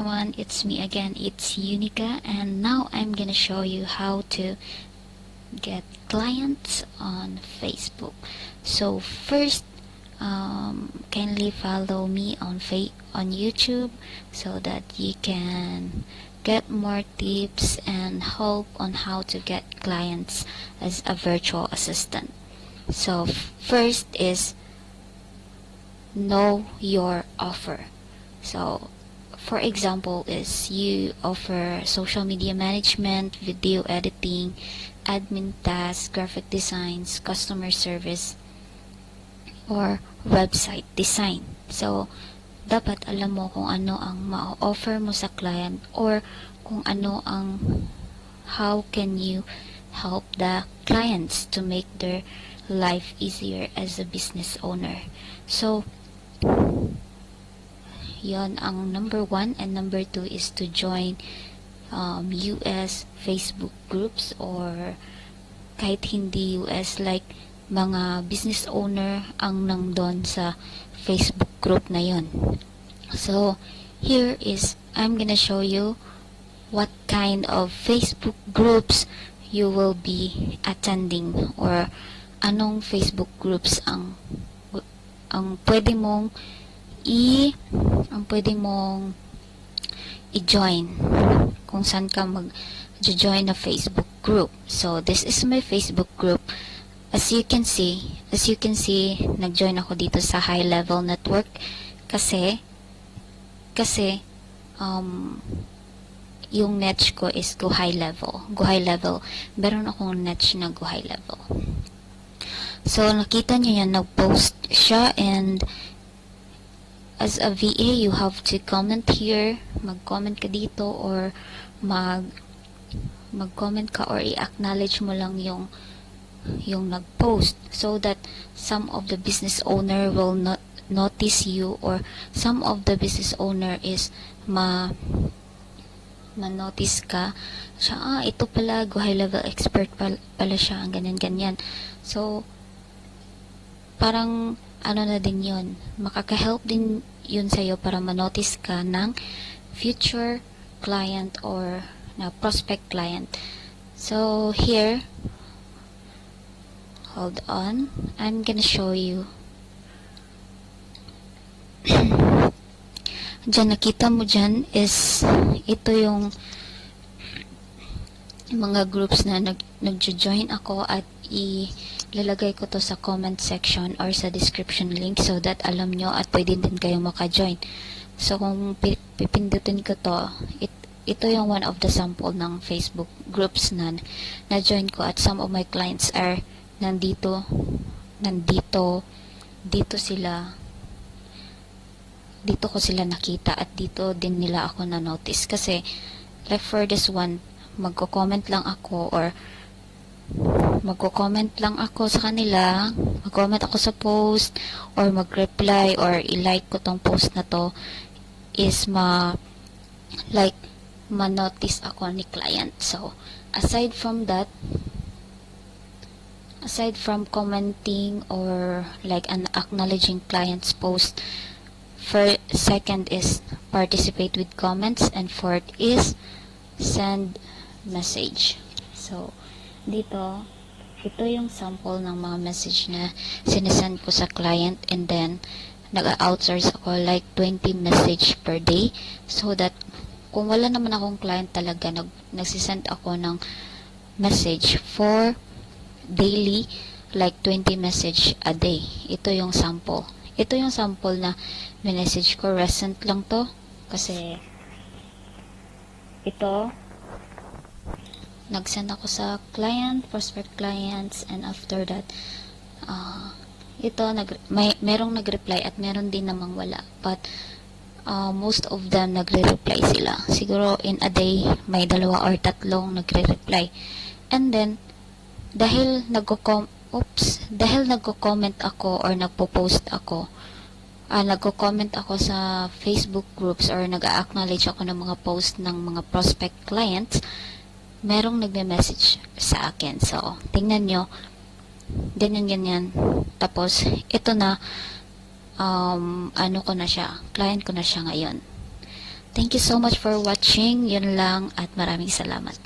everyone, it's me again, it's Unica, and now I'm gonna show you how to get clients on Facebook. So first, kindly follow me on YouTube so that you can get more tips and help on how to get clients as a virtual assistant. So first is know your offer. So for example is you offer social media management, video editing, admin tasks, graphic designs, customer service, or website design. So dapat alam mo kung ano ang ma-offer mo sa client or kung ano ang how can you help the clients to make their life easier as a business owner. So yon ang number 1, and number 2 is to join US Facebook groups or kahit hindi US, like mga business owner ang nandun sa Facebook group na yon. So here is I'm gonna show you what kind of Facebook groups you will be attending or anong Facebook groups ang pwede mong i-join kung saan ka mag-join na Facebook group. So this is my Facebook group. As you can see, nag-join ako dito sa High Level Network kasi yung niche ko is Go High Level. Meron akong niche na Go High Level. So nakita niyo yan, nag-post siya, and as a VA, you have to comment here. Mag-comment ka dito or mag-comment ka or i-acknowledge mo lang yung nag-post so that some of the business owner will not notice you, or some of the business owner is ma-notice ka siya, ito pala Go High Level expert pala siya, ang ganyan. So parang ano na din yun, makaka-help din yun sa'yo para ma-notice ka ng future client or na prospect client. So here, hold on, I'm gonna show you. Diyan, nakita mo dyan is ito yung mga groups na nag-join ako, at ilalagay ko to sa comment section or sa description link so that alam nyo at pwede din kayo maka-join. So kung pipindutin ko to, ito yung one of the sample ng Facebook groups na na-join ko, at some of my clients are nandito dito ko sila nakita, at dito din nila ako na-notice. Kasi like for this one, magko-comment lang ako sa kanila, mag-comment ako sa post or mag-reply or i-like ko tong post na to, is ma-notice ako ni client. So aside from commenting or like an acknowledging client's post, second is participate with comments, and fourth is send message. So dito, ito yung sample ng mga message na sinesend ko sa client, and then nag-outsource ako like 20 message per day, so that kung wala naman akong client talaga, nagsisend ako ng message for daily, like 20 message a day. Ito yung sample na message ko. Recent lang to kasi ito nag-send ako sa prospect clients, and after that merong nag-reply at meron din namang wala, but most of them nagre-reply sila. Siguro in a day may 2 or 3 nagre-reply. And then dahil nagko-comment ako or nagpo-post ako, nagko-comment ako sa Facebook groups or nag-acknowledge ako ng mga post ng mga prospect clients, merong nagme-message sa akin. So tingnan nyo, ganyan. Tapos ito na, client ko na siya ngayon. Thank you so much for watching. Yun lang at maraming salamat.